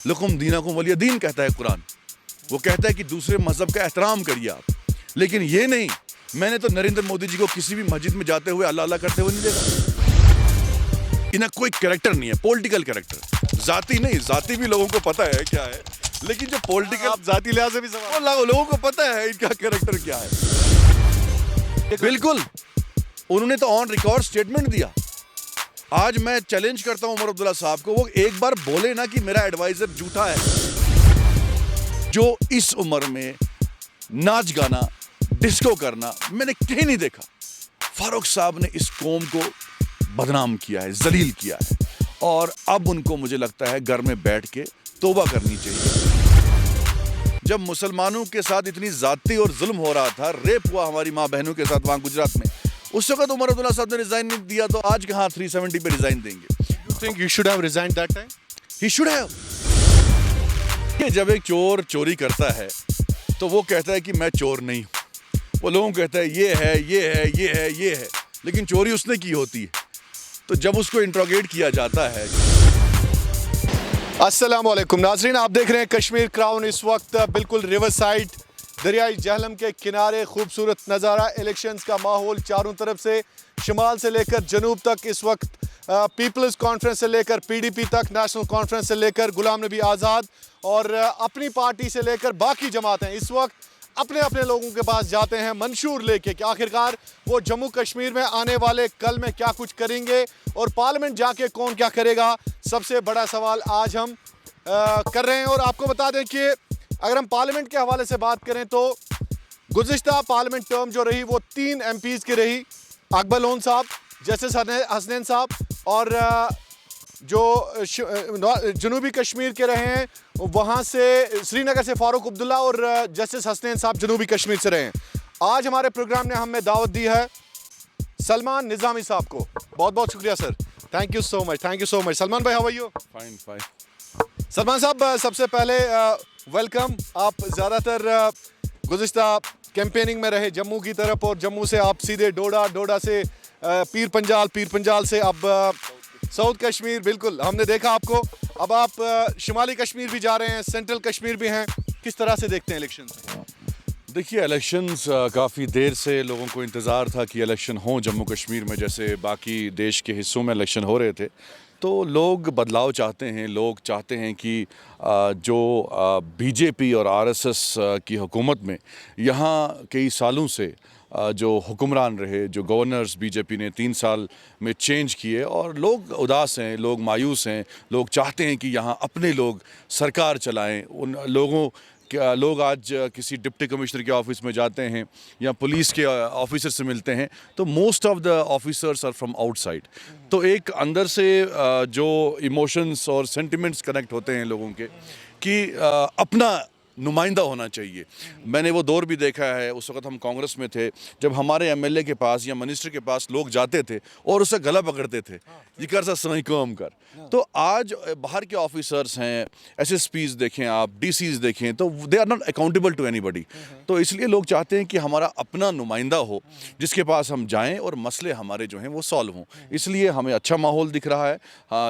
लकुम दीनकुम वलिय दीन कहता है कुरान। वो कहता है कि दूसरे मजहब का एहतराम करिए आप, लेकिन ये नहीं। मैंने तो नरेंद्र मोदी जी को किसी भी मस्जिद में जाते हुए अल्लाह अल्लाह करते हुए नहीं देखा। इन्हें कोई कैरेक्टर नहीं है, पॉलिटिकल कैरेक्टर, जाति नहीं। जाति भी लोगों को पता है क्या है, लेकिन जो पॉलिटिकल जाती लिहाज से भी सवाल। लोगों को पता है इनका कैरेक्टर क्या है। बिल्कुल, उन्होंने तो ऑन रिकॉर्ड स्टेटमेंट दिया। आज मैं चैलेंज करता हूं उमर अब्दुल्ला साहब को, वो एक बार बोले ना कि मेरा एडवाइजर झूठा है। जो इस उम्र में नाच गाना, डिस्को करना मैंने कहीं नहीं देखा। फारूक साहब ने इस कौम को बदनाम किया है, जलील किया है, और अब उनको मुझे लगता है घर में बैठ के तौबा करनी चाहिए। जब मुसलमानों के साथ इतनी जाती और जुल्म हो रहा था, रेप हुआ हमारी माँ बहनों के साथ वहां गुजरात में, उस वक्त उमर अब्दुल्ला साहब ने रिजाइन नहीं दिया, तो आज कहां 370 पे रिजाइन देंगे। You think you should have resigned that time? He should have। जब एक चोर चोरी करता है तो वो कहता है कि मैं चोर नहीं हूं। वो लोगों को कहता है ये है, ये है, ये है, ये है, लेकिन चोरी उसने की होती है। तो जब उसको इंट्रोगेट किया जाता है। अस्सलाम वालेकुम नाजरीन, आप देख रहे हैं कश्मीर क्राउन। इस वक्त बिल्कुल रिवर साइड दरियाई जहलम के किनारे खूबसूरत नज़ारा, इलेक्शंस का माहौल चारों तरफ से, शुमाल से लेकर जनूब तक। इस वक्त पीपल्स कॉन्फ्रेंस से लेकर पीडीपी तक, नेशनल कॉन्फ्रेंस से लेकर गुलाम नबी आज़ाद और अपनी पार्टी से लेकर बाकी जमातें इस वक्त अपने अपने लोगों के पास जाते हैं मंशूर लेके कि आखिरकार वो जम्मू कश्मीर में आने वाले कल में क्या कुछ करेंगे और पार्लियामेंट जाके कौन क्या करेगा। सबसे बड़ा सवाल आज हम कर रहे हैं। और आपको बता दें कि अगर हम पार्लियामेंट के हवाले से बात करें तो गुज़िश्ता पार्लियामेंट टर्म जो रही वो 3 MPs की रही। अकबर लोन साहब, जस्टिस हसनैन साहब, और जो जनूबी कश्मीर के रहे हैं वहाँ से श्रीनगर से फारूक अब्दुल्ला, और जस्टिस हसनैन साहब जनूबी कश्मीर से रहे हैं। आज हमारे प्रोग्राम ने हमें दावत दी है सलमान निज़ामी साहब को। बहुत बहुत शुक्रिया sir, thank you so much, thank you so much. Salman भाई, how are you? Fine fine. Salman साहब, सबसे पहले वेलकम। आप ज़्यादातर गुज़िश्ता कैंपेनिंग में रहे जम्मू की तरफ, और जम्मू से आप सीधे डोडा, डोडा से पीर पंजाल से अब साउथ कश्मीर। बिल्कुल, हमने देखा आपको। अब आप शुमाली कश्मीर भी जा रहे हैं, सेंट्रल कश्मीर भी हैं। किस तरह से देखते हैं इलेक्शन? देखिए, इलेक्शंस काफ़ी देर से लोगों को इंतज़ार था कि इलेक्शन हों जम्मू कश्मीर में, जैसे बाकी देश के हिस्सों में इलेक्शन हो रहे थे। तो लोग बदलाव चाहते हैं। लोग चाहते हैं कि जो बीजेपी और आरएसएस की हुकूमत में यहाँ कई सालों से जो हुक्मरान रहे, जो गवर्नर्स बीजेपी ने 3 साल में चेंज किए, और लोग उदास हैं, लोग मायूस हैं। लोग चाहते हैं कि यहाँ अपने लोग सरकार चलाएं। उन लोग आज किसी डिप्टी कमिश्नर के ऑफिस में जाते हैं या पुलिस के ऑफिसर से मिलते हैं तो most of the officers are from outside. तो एक अंदर से जो इमोशंस और सेंटिमेंट्स कनेक्ट होते हैं लोगों के कि अपना नुमाइंदा होना चाहिए। मैंने वो दौर भी देखा है, उस वक्त हम कांग्रेस में थे, जब हमारे एमएलए के पास या मिनिस्टर के पास लोग जाते थे और उसे गला पकड़ते थे, ये कर सा सही काम कर। तो आज बाहर के ऑफिसर्स हैं, एसएसपीज देखें आप, डीसीज देखें, तो they are not accountable to anybody. तो इसलिए लोग चाहते हैं कि हमारा अपना नुमाइंदा हो जिसके पास हम जाएं और मसले हमारे जो हैं वो सॉल्व हों। इसलिए हमें अच्छा माहौल दिख रहा है।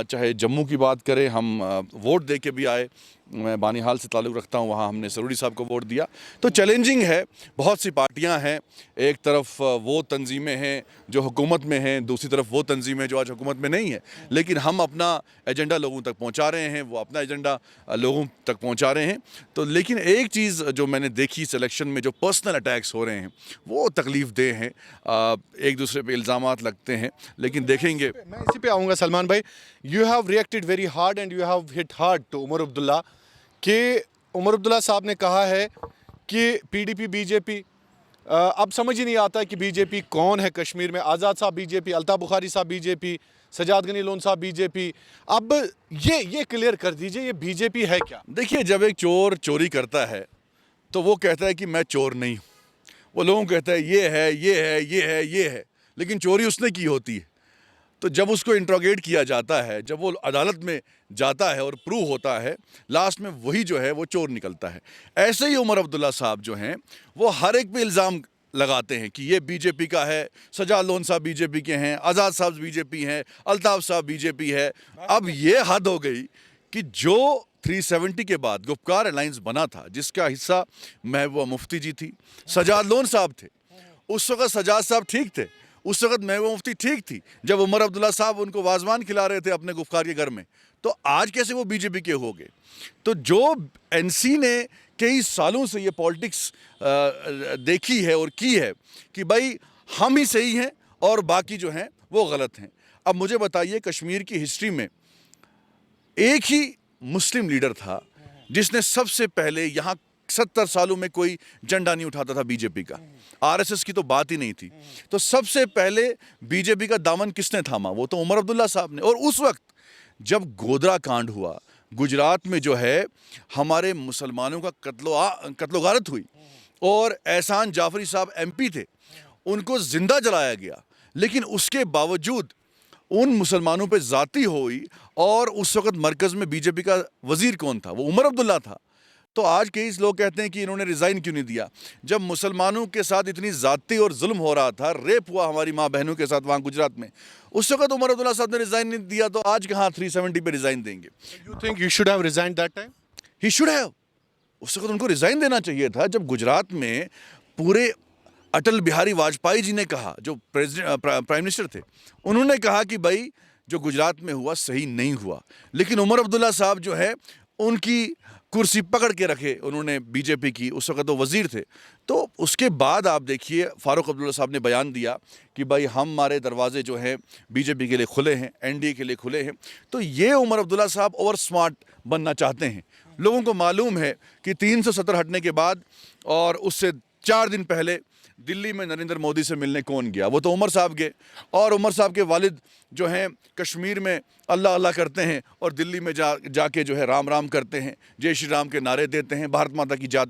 चाहे जम्मू की बात करें, हम वोट दे के भी आए। मैं बानीहाल से ताल्लुक़ रखता हूँ, वहाँ हमने सरूरी साहब को वोट दिया। तो चैलेंजिंग है, बहुत सी पार्टियाँ हैं। एक तरफ वो तंजीमें हैं जो हुकूमत में हैं, दूसरी तरफ वो तंजीमें जो आज हुकूमत में नहीं है, लेकिन हम अपना एजेंडा लोगों तक पहुँचा रहे हैं, वो अपना एजेंडा लोगों तक पहुँचा रहे हैं। तो लेकिन एक चीज़ जो मैंने देखी इस इलेक्शन में, जो पर्सनल अटैक्स हो रहे हैं वो तकलीफ़ देह हैं। एक दूसरे पे इल्ज़ामात लगते हैं, लेकिन देखेंगे। मैं इसी पे आऊँगा सलमान भाई। You have reacted very hard and you have hit hard to Omar Abdullah कि उमर अब्दुल्ला साहब ने कहा है कि पीडीपी बीजेपी, अब समझ ही नहीं आता कि बीजेपी कौन है कश्मीर में। आज़ाद साहब बीजेपी, अल्ताफ़ बुखारी साहब बीजेपी, सजाद गनी लोन साहब बीजेपी। अब ये क्लियर कर दीजिए, ये बीजेपी है क्या? देखिए, जब एक चोर चोरी करता है तो वो कहता है कि मैं चोर नहीं हूँ। वो लोगों को कहता है ये है, ये है, ये है, ये है, लेकिन चोरी उसने की होती है। तो जब उसको इंट्रोगेट किया जाता है, जब वो अदालत में जाता है और प्रूव होता है, लास्ट में वही जो है वो चोर निकलता है। ऐसे ही उमर अब्दुल्ला साहब जो हैं वो हर एक पे इल्ज़ाम लगाते हैं कि ये बीजेपी का है, सजाद लोन साहब बीजेपी के हैं, आज़ाद साहब बीजेपी हैं, अल्ताफ़ साहब बीजेपी है। अब ये हद हो गई कि जो 370 के बाद गुफ्कार अलायंस बना था, जिसका हिस्सा महबूबा मुफ्ती जी थी, सजाद लोन साहब थे। उस वक्त सजाद साहब ठीक थे, उस वक्त महबूबा मुफ्ती ठीक थी, जब उमर अब्दुल्ला साहब उनको वाजवान खिला रहे थे अपने गुफ्कार के घर में। तो आज कैसे वो बीजेपी के हो गए? तो जो एनसी ने कई सालों से ये पॉलिटिक्स देखी है और की है कि भाई हम ही सही हैं और बाकी जो हैं वो गलत हैं। अब मुझे बताइए, कश्मीर की हिस्ट्री में एक ही मुस्लिम लीडर था जिसने सबसे पहले यहाँ 70 सालों में कोई झंडा नहीं उठाता था बीजेपी का, आरएसएस की तो बात ही नहीं थी। तो सबसे पहले बीजेपी का दामन किसने थामा? वो तो उमर अब्दुल्ला साहब ने। और उस वक्त जब गोधरा कांड हुआ, गुजरात में जो है हमारे मुसलमानों का कत्लो गारत हुई और एहसान जाफरी साहब एमपी थे, उनको जिंदा जलाया गया, लेकिन उसके बावजूद उन मुसलमानों पे ज़ाती हुई। और उस वक्त मरकज़ में बीजेपी का वज़ीर कौन था? वो उमर अब्दुल्ला था। तो आज कई लोग कहते हैं कि इन्होंने रिज़ाइन क्यों नहीं दिया? जब मुसलमानों के साथ इतनी ज़ाती और जुल्म हो रहा था, रेप हुआ हमारी माँ बहनों के साथ वहाँ गुजरात में, उस वक्त उमर अब्दुल्ला साहब ने रिज़ाइन नहीं दिया, तो आज कहाँ 370 पे रिज़ाइन देंगे? You think you should have resigned that time? He should have. उस वक्त उनको रिज़ाइन देना चाहिए था। जब गुजरात में पूरे अटल बिहारी वाजपेयी जी ने कहा, जो प्राइम मिनिस्टर थे, उन्होंने कहा कि भाई जो गुजरात में हुआ सही नहीं हुआ, लेकिन उमर अब्दुल्ला साहब जो है उनकी कुर्सी पकड़ के रखे उन्होंने बीजेपी की। उस वक्त तो वज़ीर थे। तो उसके बाद आप देखिए फारूक अब्दुल्ला साहब ने बयान दिया कि भाई हमारे दरवाजे जो हैं बीजेपी के लिए खुले हैं, एनडीए के लिए खुले हैं। तो ये उमर अब्दुल्ला साहब ओवर स्मार्ट बनना चाहते हैं। लोगों को मालूम है कि 370 हटने के बाद और उससे 4 दिन पहले दिल्ली में नरेंद्र मोदी से मिलने कौन गया? वो तो उमर साहब गए। और उमर साहब के वालिद जो हैं कश्मीर में अल्लाह अल्लाह करते हैं और दिल्ली में जाके जो है राम राम करते हैं, जय श्री राम के नारे देते हैं, भारत माता की जात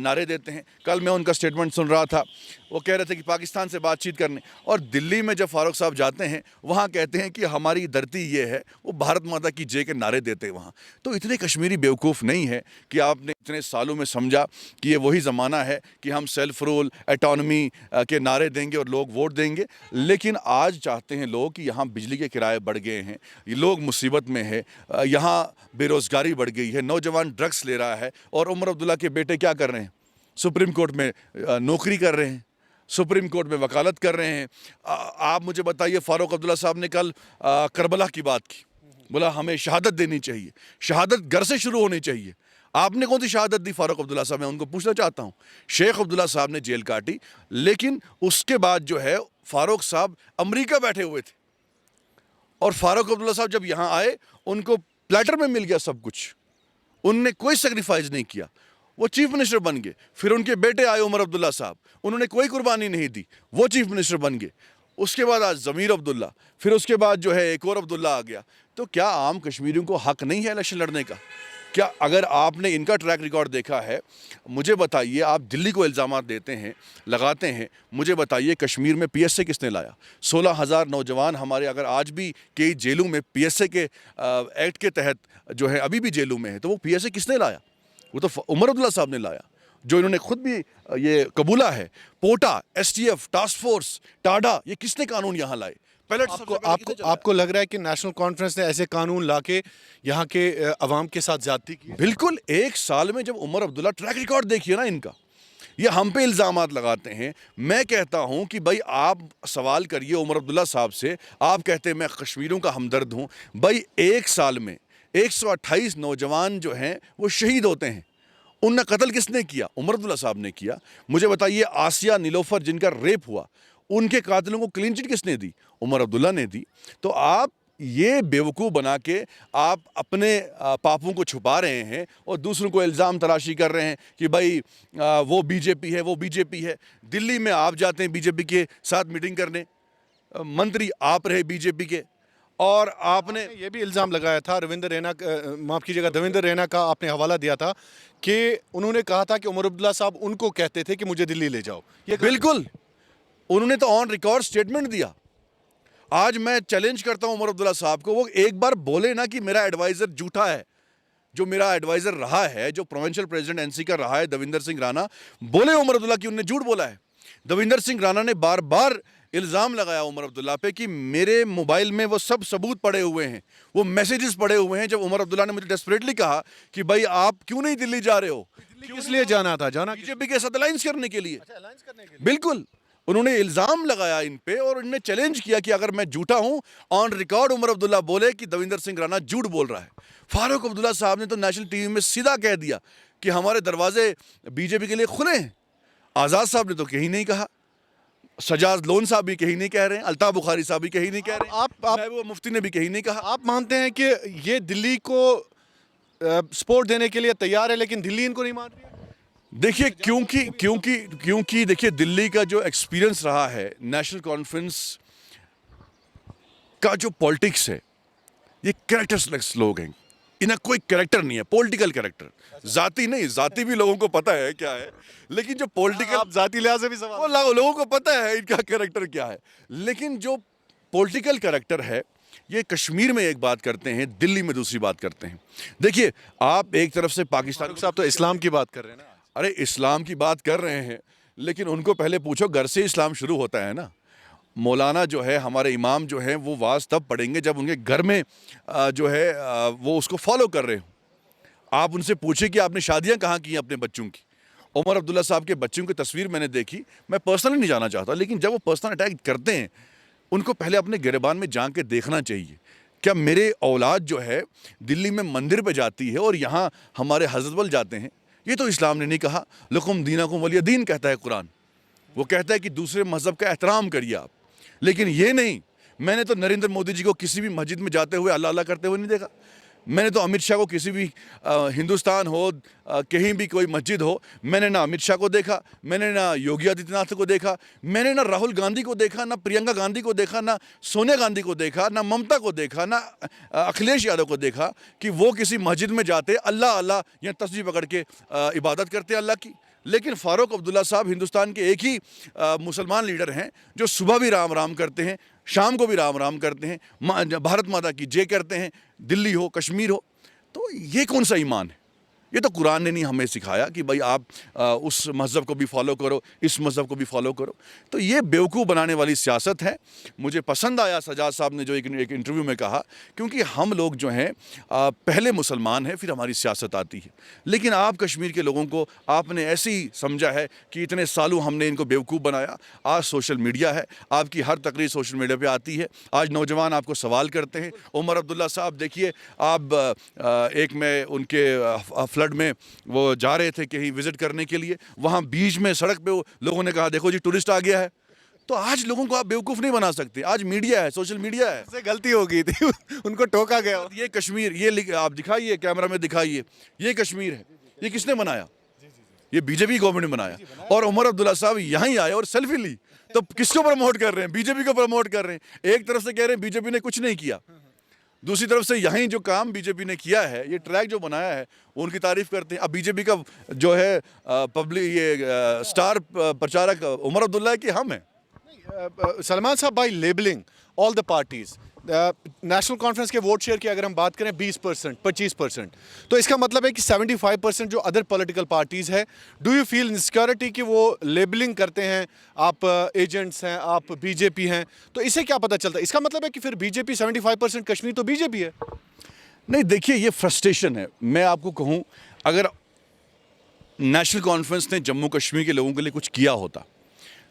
नारे देते हैं। कल मैं उनका स्टेटमेंट सुन रहा था, वो कह रहे थे कि पाकिस्तान से बातचीत करने, और दिल्ली में जब फारूक साहब जाते हैं वहाँ कहते हैं कि हमारी धरती ये है, वो भारत माता की जय के नारे देते हैं वहाँ। तो इतने कश्मीरी बेवकूफ़ नहीं है कि आपने इतने सालों में समझा कि ये वही ज़माना है कि हम सेल्फ रूल एटॉनमी के नारे देंगे और लोग वोट देंगे। लेकिन आज चाहते हैं लोग कि यहाँ बिजली के किराए बढ़ गए हैं, ये लोग मुसीबत में है, यहाँ बेरोज़गारी बढ़ गई है, नौजवान ड्रग्स ले रहा है। और उमर अब्दुल्ला के बेटे क्या कर रहे हैं? सुप्रीम कोर्ट में नौकरी कर रहे हैं, सुप्रीम कोर्ट में वकालत कर रहे हैं। आप मुझे बताइए, फारूक अब्दुल्ला साहब ने कल करबला की बात की, बोला हमें शहादत देनी चाहिए, शहादत घर से शुरू होनी चाहिए। आपने कौन सी शहादत दी फारूक अब्दुल्ला साहब? मैं उनको पूछना चाहता हूँ। शेख अब्दुल्ला साहब ने जेल काटी, लेकिन उसके बाद जो है फारूक साहब अमेरिका बैठे हुए थे और फारूक अब्दुल्ला साहब जब यहाँ आए उनको प्लेटर में मिल गया सब कुछ, उनने कोई सेक्रीफाइस नहीं किया, वो चीफ मिनिस्टर बन गए। फिर उनके बेटे आए उमर अब्दुल्ला साहब, उन्होंने कोई कुर्बानी नहीं दी, वो चीफ मिनिस्टर बन गए। उसके बाद आज ज़मीर अब्दुल्ला, फिर उसके बाद जो है एक और अब्दुल्ला आ गया। तो क्या आम कश्मीरियों को हक नहीं है इलेक्शन लड़ने का? क्या अगर आपने इनका ट्रैक रिकॉर्ड देखा है, मुझे बताइए, आप दिल्ली को इल्ज़ामात देते हैं, लगाते हैं, मुझे बताइए कश्मीर में पीएसए किसने लाया? 16,000 नौजवान हमारे अगर आज भी कई जेलों में पीएसए के एक्ट के तहत जो है अभी भी जेलों में है, तो वो पीएसए किसने लाया? वो तो उमर अब्दुल्ला साहब ने लाया, जो इन्होंने खुद भी ये कबूला है। पोटा, एसटीएफ, टास्क फोर्स, टाडा, ये किसने कानून यहाँ लाए? आपको लग रहा है कि नेशनल कॉन्फ्रेंस ने ऐसे कानून लाके यहाँ के अवाम के साथ ज्यादती की? बिल्कुल। एक साल में जब उमर अब्दुल्ला, ट्रैक रिकॉर्ड देखिए ना इनका, ये हम पे इल्ज़ामात लगाते हैं। मैं कहता हूं कि भाई आप सवाल करिए उमर अब्दुल्ला साहब से, आप कहते हैं मैं कश्मीरियों का हमदर्द हूं। भाई एक साल में 128 नौजवान जो हैं वो शहीद होते हैं, उनका कत्ल किसने किया? उमर अब्दुल्ला साहब ने किया। मुझे बताइए आसिया नीलोफर जिनका रेप हुआ, उनके कातिलों को क्लीन चिट किसने दी? उमर अब्दुल्ला ने दी। तो आप ये बेवकूफ़ बना के आप अपने पापों को छुपा रहे हैं और दूसरों को इल्ज़ाम तराशी कर रहे हैं कि भाई वो बीजेपी है, वो बीजेपी है। दिल्ली में आप जाते हैं बीजेपी के साथ मीटिंग करने, मंत्री आप रहे बीजेपी के, और आपने ये भी इल्ज़ाम लगाया था रविंदर रैना, माफ़ कीजिएगा, देवेंद्र रैना का आपने हवाला दिया था कि उन्होंने कहा था कि उमर अब्दुल्ला साहब उनको कहते थे कि मुझे दिल्ली ले जाओ। ये बिल्कुल, उन्होंने तो ऑन रिकॉर्ड स्टेटमेंट दिया। आज मैं चैलेंज करता हूं उमर अब्दुल्ला साहब को, वो एक बार बोले ना कि मेरा एडवाइज़र झूठा है। जो मेरा एडवाइज़र रहा है, जो प्रोविंशियल प्रेसिडेंट एनसी का रहा है, देवेंद्र सिंह राणा, बोले उमर अब्दुल्ला कि उन्होंने झूठ बोला है। देवेंद्र सिंह राणा ने बार बार इल्ज़ाम लगाया उमर अब्दुल्ला पे कि मेरे मोबाइल में वो सब सबूत पड़े हुए हैं, वो मैसेजेस पड़े हुए हैं। जब उमर अब्दुल्ला ने मुझे डेस्परेटली कहा कि भाई आप क्यों नहीं दिल्ली जा रहे हो, किस लिए जाना था? जाना बीजेपी के साथ अलायंस करने के लिए। अलायंस करने के लिए? बिल्कुल, उन्होंने इल्ज़ाम लगाया इन पे और इनने चैलेंज किया कि अगर मैं झूठा हूं, ऑन रिकॉर्ड उमर अब्दुल्ला बोले कि दविंदर सिंह राणा झूठ बोल रहा है। फारूक अब्दुल्ला साहब ने तो नेशनल टीवी में सीधा कह दिया कि हमारे दरवाजे बीजेपी के लिए खुले हैं। आज़ाद साहब ने तो कहीं नहीं कहा, सजाद लोन साहब भी कहीं नहीं कह रहे हैं, अल्ताफ बुखारी साहब भी कहीं नहीं कह रहे हैं, महबूबा मुफ्ती ने भी कहीं नहीं कहा। आप मानते हैं कि ये दिल्ली को सपोर्ट देने के लिए तैयार है, लेकिन दिल्ली इनको नहीं मान रही है? देखिए, क्योंकि देखिए, दिल्ली का जो एक्सपीरियंस रहा है, नेशनल कॉन्फ्रेंस का जो पॉलिटिक्स है, ये कैरेक्टरलेस लोग हैं, इन्हें कोई कैरेक्टर नहीं है, पॉलिटिकल कैरेक्टर, जाति नहीं। जाति भी लोगों को पता है क्या है, लेकिन जो पॉलिटिकल, आप जाति लिहाज से भी सवाल, वो लोगों को पता है इनका कैरेक्टर क्या है, लेकिन जो पॉलिटिकल कैरेक्टर है, ये कश्मीर में एक बात करते हैं, दिल्ली में दूसरी बात करते हैं। देखिए, आप एक तरफ से पाकिस्तान साहब तो इस्लाम की बात कर रहे हैं ना। अरे इस्लाम की बात कर रहे हैं, लेकिन उनको पहले पूछो घर से इस्लाम शुरू होता है ना। मौलाना जो है, हमारे इमाम जो हैं, वो वाज तब पढ़ेंगे जब उनके घर में जो है वो उसको फॉलो कर रहे हो। आप उनसे पूछे कि आपने शादियां कहाँ की हैं अपने बच्चों की। उमर अब्दुल्ला साहब के बच्चों की तस्वीर मैंने देखी, मैं पर्सनली नहीं जाना चाहता, लेकिन जब वो पर्सनल अटैक करते हैं, उनको पहले अपने गिरबान में जा के देखना चाहिए। क्या मेरे औलाद जो है दिल्ली में मंदिर पे जाती है और यहाँ हमारे हज़रत बल जाते हैं? ये तो इस्लाम ने नहीं कहा। लकुम दीनकुम वलिय दीन कहता है कुरान। वो कहता है कि दूसरे मज़हब का एहतराम करिए आप, लेकिन ये नहीं। मैंने तो नरेंद्र मोदी जी को किसी भी मस्जिद में जाते हुए अल्लाह अल्लाह करते हुए नहीं देखा। मैंने तो अमित शाह को किसी भी हिंदुस्तान हो, कहीं भी कोई मस्जिद हो, मैंने ना अमित शाह को देखा, मैंने ना योगी आदित्यनाथ को देखा, मैंने ना राहुल गांधी को देखा, ना प्रियंका गांधी को देखा, ना सोनिया गांधी को देखा, ना ममता को देखा, ना अखिलेश यादव को देखा कि वो किसी मस्जिद में जाते अल्लाह अल्लाह या तस्बीह पकड़ के इबादत करते अल्लाह की। लेकिन फारूक अब्दुल्ला साहब हिंदुस्तान के एक ही मुसलमान लीडर हैं जो सुबह भी राम राम करते हैं, शाम को भी राम राम करते हैं, भारत माता की जय करते हैं, दिल्ली हो कश्मीर हो। तो ये कौन सा ईमान है? ये तो कुरान ने नहीं हमें सिखाया कि भाई आप उस मज़हब को भी फॉलो करो, इस मज़हब को भी फॉलो करो। तो ये बेवकूफ़ बनाने वाली सियासत है। मुझे पसंद आया सजाद साहब ने जो एक इंटरव्यू में कहा, क्योंकि हम लोग जो हैं पहले मुसलमान हैं, फिर हमारी सियासत आती है। लेकिन आप कश्मीर के लोगों को आपने ऐसे ही समझा है कि इतने सालों हमने इनको बेवकूफ़ बनाया। आज सोशल मीडिया है, आपकी हर तकरीर सोशल मीडिया पर आती है। आज नौजवान आपको सवाल करते हैं। उमर अब्दुल्ला साहब देखिए, आप एक में उनके फ्लड में वो जा रहे थे कहीं विजिट करने के लिए, वहाँ बीच में सड़क पे लोगों ने कहा देखो जी टूरिस्ट आ गया है। तो आज लोगों को आप बेवकूफ़ नहीं बना सकते। आज मीडिया है, सोशल मीडिया है। से गलती हो गई थी उनको टोका गया। ये कश्मीर, ये आप दिखाइए, कैमरा में दिखाइए, ये कश्मीर है। ये किसने बनाया? ये बीजेपी गवर्नमेंट ने बनाया। और उमर अब्दुल्ला साहब यहाँ आए और सेल्फी ली। तो किसको प्रमोट कर रहे हैं? बीजेपी को प्रमोट कर रहे हैं। एक तरफ से कह रहे हैं बीजेपी ने कुछ नहीं किया, दूसरी तरफ से यहीं जो काम बीजेपी ने किया है, ये ट्रैक जो बनाया है, उनकी तारीफ करते हैं। अब बीजेपी का जो है पब्लिक ये स्टार प्रचारक उमर अब्दुल्ला है कि हम हैं? सलमान साहब, by labelling all the parties, national conference के वोट शेयर की अगर हम बात करें 20%, 25%, तो इसका मतलब है कि 75% जो अदर पॉलिटिकल पार्टीज़ है, डू यू फील इनसिक्योरिटी कि वो लेबलिंग करते हैं, आप एजेंट्स हैं, आप बीजेपी हैं? तो इससे क्या पता चलता है? इसका मतलब है कि फिर बीजेपी 75%, कश्मीर तो बीजेपी है। नहीं, देखिए, ये फ्रस्ट्रेशन है। मैं आपको कहूँ, अगर नेशनल कॉन्फ्रेंस ने जम्मू कश्मीर के लोगों के लिए कुछ किया होता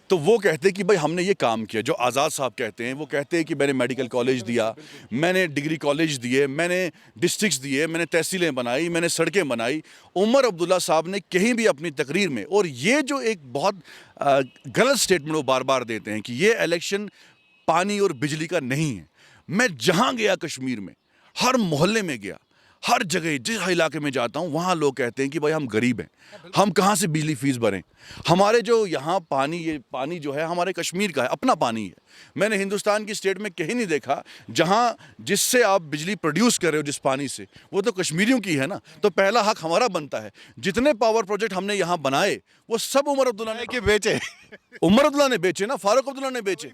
तो वो कहते कि भाई हमने ये काम किया। जो आज़ाद साहब कहते हैं, वो कहते हैं कि मैंने मेडिकल कॉलेज दिया, मैंने डिग्री कॉलेज दिए, मैंने डिस्ट्रिक्ट्स दिए, मैंने तहसीलें बनाई, मैंने सड़कें बनाई। उमर अब्दुल्ला साहब ने कहीं भी अपनी तकरीर में, और ये जो एक बहुत गलत स्टेटमेंट वो बार बार देते हैं कि ये इलेक्शन पानी और बिजली का नहीं है। मैं जहाँ गया कश्मीर में, हर मोहल्ले में गया, हर जगह जिस इलाके में जाता हूँ, वहाँ लोग कहते हैं कि भाई हम गरीब हैं, हम कहाँ से बिजली फीस भरें। हमारे जो यहाँ पानी, ये पानी जो है हमारे कश्मीर का है, अपना पानी है। मैंने हिंदुस्तान की स्टेट में कहीं नहीं देखा जहाँ जिससे आप बिजली प्रोड्यूस कर रहे हो जिस पानी से, वो तो कश्मीरियों की है ना। तो पहला हक हमारा बनता है। जितने पावर प्रोजेक्ट हमने यहाँ बनाए वो सब उमर अब्दुल्ला ने कि बेचे उमर अब्दुल्ला ने बेचे ना, फारूक अब्दुल्ला ने बेचे।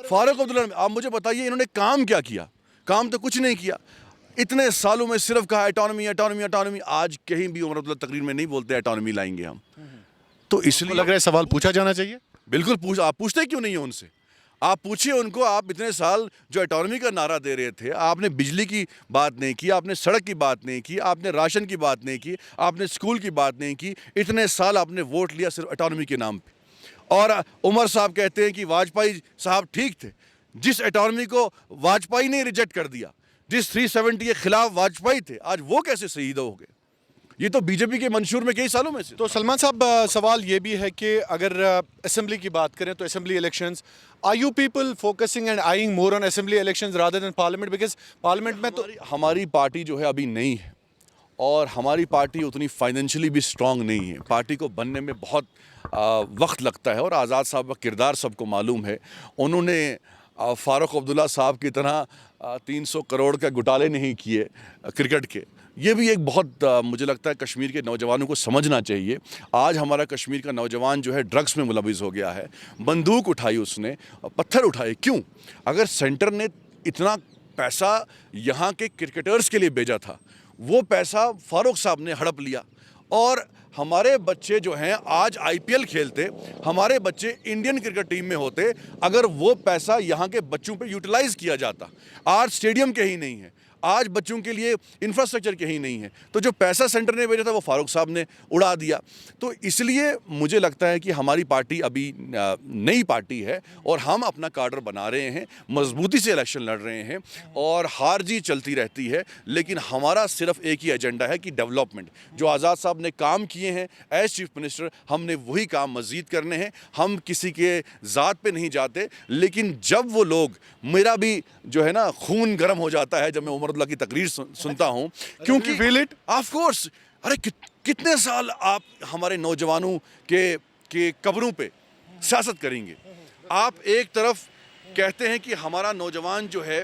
फारूक अब्दुल्ला ने, आप मुझे बताइए इन्होंने काम क्या किया? काम तो कुछ नहीं किया। इतने सालों में सिर्फ कहा एटॉनमी एटॉनमी एटॉनमी। आज कहीं भी उमर अब्दुल्ला तकरीर में नहीं बोलते एटॉनमी लाएंगे हम। तो इसलिए लग रहा है सवाल पूछा जाना चाहिए। बिल्कुल आप पूछते क्यों नहीं है उनसे? आप पूछिए उनको, आप इतने साल जो ऑटोनॉमी का नारा दे रहे थे, आपने बिजली की बात नहीं की, आपने सड़क की बात नहीं की, आपने राशन की बात नहीं की, आपने स्कूल की बात नहीं की, इतने साल आपने वोट लिया सिर्फ ऑटोनॉमी के नाम पे। और उमर साहब कहते हैं कि वाजपेयी साहब ठीक थे। जिस ऑटोनॉमी को वाजपेयी ने रिजेक्ट कर दिया, जिस 370 के खिलाफ वाजपेयी थे, आज वो कैसे शहीद हो गए? ये तो बीजेपी के मंशूर में कई सालों में से। तो सलमान साहब, सवाल ये भी है कि अगर असेंबली की बात करें तो assembly elections, are you people focusing and eyeing more on assembly elections rather than parliament? Because parliament में तो हमारी पार्टी जो है अभी नहीं है, और हमारी पार्टी उतनी फाइनेंशियली भी स्ट्रांग नहीं है। पार्टी को बनने में बहुत वक्त लगता है, और आज़ाद साहब का किरदार सबको मालूम है। उन्होंने फ़ारूक अब्दुल्ला साहब की तरह 300 करोड़ का घोटाले नहीं किए क्रिकेट के। ये भी एक बहुत मुझे लगता है कश्मीर के नौजवानों को समझना चाहिए। आज हमारा कश्मीर का नौजवान जो है ड्रग्स में मुलविस हो गया है, बंदूक उठाई उसने, पत्थर उठाए। क्यों? अगर सेंटर ने इतना पैसा यहाँ के क्रिकेटर्स के लिए भेजा था, वो पैसा फारूक साहब ने हड़प लिया। और हमारे बच्चे जो हैं आज आईपीएल खेलते, हमारे बच्चे इंडियन क्रिकेट टीम में होते अगर वो पैसा यहाँ के बच्चों पे यूटिलाइज किया जाता। आज स्टेडियम के ही नहीं है, आज बच्चों के लिए इंफ्रास्ट्रक्चर के ही नहीं है, तो जो पैसा सेंटर ने भेजा था वो फारूक साहब ने उड़ा दिया। तो इसलिए मुझे लगता है कि हमारी पार्टी अभी नई पार्टी है, और हम अपना कार्डर बना रहे हैं, मजबूती से इलेक्शन लड़ रहे हैं, और हार जीत चलती रहती है, लेकिन हमारा सिर्फ एक ही एजेंडा है कि डेवलपमेंट। जो आज़ाद साहब ने काम किए हैं एज चीफ मिनिस्टर, हमने वही काम मज़ीद करने हैं। हम किसी के ज़ात पे नहीं जाते, लेकिन जब वो लोग, मेरा भी जो है ना खून गर्म हो जाता है जब मैं उमर अब्दुल्ला की तकरीर सुनता हूं, क्योंकि फील इट ऑफ कोर्स। अरे कितने साल आप हमारे नौजवानों के कब्रों पे सियासत करेंगे? आप एक तरफ कहते हैं कि हमारा नौजवान जो है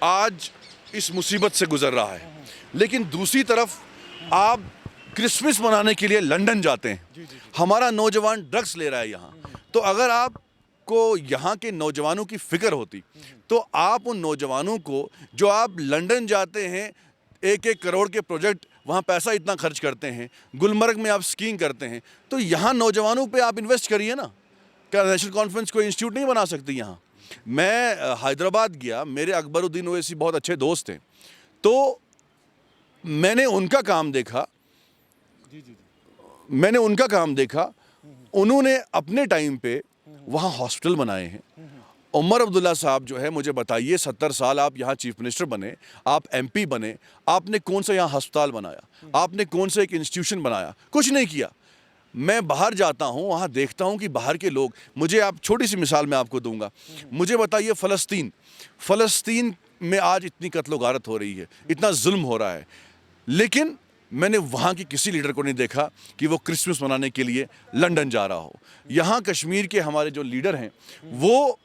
आज इस मुसीबत से गुजर रहा है, लेकिन दूसरी तरफ आप क्रिसमस मनाने के लिए लंदन जाते हैं। हमारा नौजवान ड्रग्स ले रहा है यहाँ। तो अगर आप को यहाँ के नौजवानों की फिक्र होती, तो आप उन नौजवानों को, जो आप लंदन जाते हैं, 1-1 करोड़ के प्रोजेक्ट वहाँ पैसा इतना खर्च करते हैं, गुलमर्ग में आप स्कीइंग करते हैं, तो यहाँ नौजवानों पे आप इन्वेस्ट करिए ना। क्या नेशनल कॉन्फ्रेंस कोई इंस्टीट्यूट नहीं बना सकती यहाँ? मैं हैदराबाद गया, मेरे अकबरुद्दीन ओवैसी बहुत अच्छे दोस्त हैं, तो मैंने उनका काम देखा। उन्होंने अपने टाइम पे वहाँ हॉस्पिटल बनाए हैं। उमर अब्दुल्ला साहब जो है, मुझे बताइए, 70 साल आप यहाँ चीफ मिनिस्टर बने, आप एमपी बने, आपने कौन सा यहाँ अस्पताल बनाया? आपने कौन सा एक इंस्टीट्यूशन बनाया? कुछ नहीं किया। मैं बाहर जाता हूँ, वहाँ देखता हूँ कि बाहर के लोग, मुझे आप छोटी सी मिसाल मैं आपको दूंगा। मुझे बताइए, फ़लस्तीन में आज इतनी कत्लो गारत हो रही है, इतना जुल्म हो रहा है, लेकिन मैंने वहाँ की किसी लीडर को नहीं देखा कि वो क्रिसमस मनाने के लिए लंदन जा रहा हो। यहाँ कश्मीर के हमारे जो लीडर हैं, वो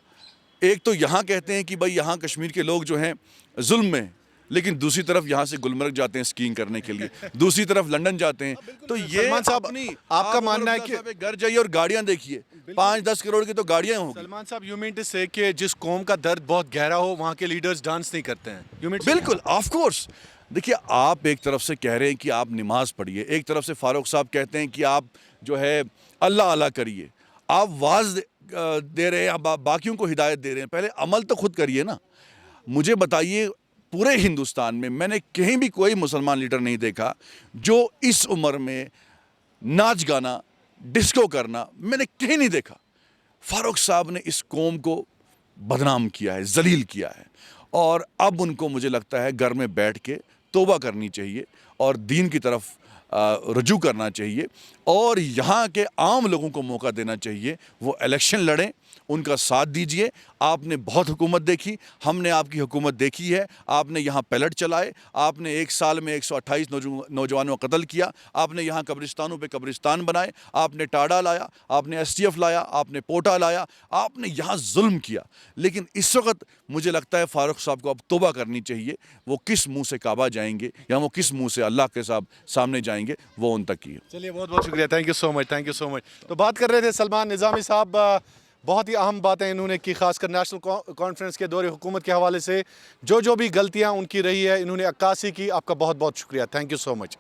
एक तो यहाँ कहते हैं कि भाई यहाँ कश्मीर के लोग जो हैं जुल्म में, लेकिन दूसरी तरफ यहाँ से गुलमर्ग जाते हैं स्कीइंग करने के लिए, दूसरी तरफ लंदन जाते हैं। तो ये सलमान साहब, आपका मानना है कि घर जाइए और गाड़ियाँ देखिए, 5-10 करोड़ की तो गाड़ियाँ होंगी। सलमान साहब, यू मीन टू से कि जिस कौम का दर्द बहुत गहरा हो, वहाँ के लीडर्स डांस नहीं करते हैं? You mean? बिल्कुल, ऑफ कोर्स। देखिए, आप एक तरफ से कह रहे हैं कि आप नमाज पढ़िए, एक तरफ से फारूक साहब कहते हैं कि आप जो है अल्लाह अल्लाह करिए, आप वाज दे रहे हैं, आप बाकियों को हिदायत दे रहे हैं, पहले अमल तो खुद करिए ना। मुझे बताइए, पूरे हिंदुस्तान में मैंने कहीं भी कोई मुसलमान लीडर नहीं देखा जो इस उम्र में नाच गाना, डिस्को करना, मैंने कहीं नहीं देखा। फारूक साहब ने इस कौम को बदनाम किया है, जलील किया है, और अब उनको मुझे लगता है घर में बैठ के तौबा करनी चाहिए और दीन की तरफ रुजू करना चाहिए, और यहाँ के आम लोगों को मौका देना चाहिए। वो इलेक्शन लड़ें, उनका साथ दीजिए। आपने बहुत हुकूमत देखी, हमने आपकी हुकूमत देखी है। आपने यहाँ पैलेट चलाए, आपने एक साल में 128 नौजवानों का कत्ल किया, आपने यहाँ कब्रिस्तानों पे कब्रिस्तान बनाए, आपने टाडा लाया, आपने STF लाया, आपने पोटा लाया, आपने यहाँ जुल्म किया। लेकिन इस वक्त मुझे लगता है फारूक साहब को अब तौबा करनी चाहिए। वो किस मुँह से काबा जाएंगे या वो किस मुँह से अल्लाह के सामने जाएंगे, वो उन तक की है। चलिए, बहुत बहुत शुक्रिया, thank you so much, thank you so much. तो बात कर रहे थे सलमान निज़ामी साहब, बहुत ही अहम बातें इन्होंने की, खासकर नेशनल कॉन्फ्रेंस के दौरे हुकूमत के हवाले से जो भी गलतियां उनकी रही है, इन्होंने अक्कासी की। आपका बहुत बहुत शुक्रिया, थैंक यू सो मच।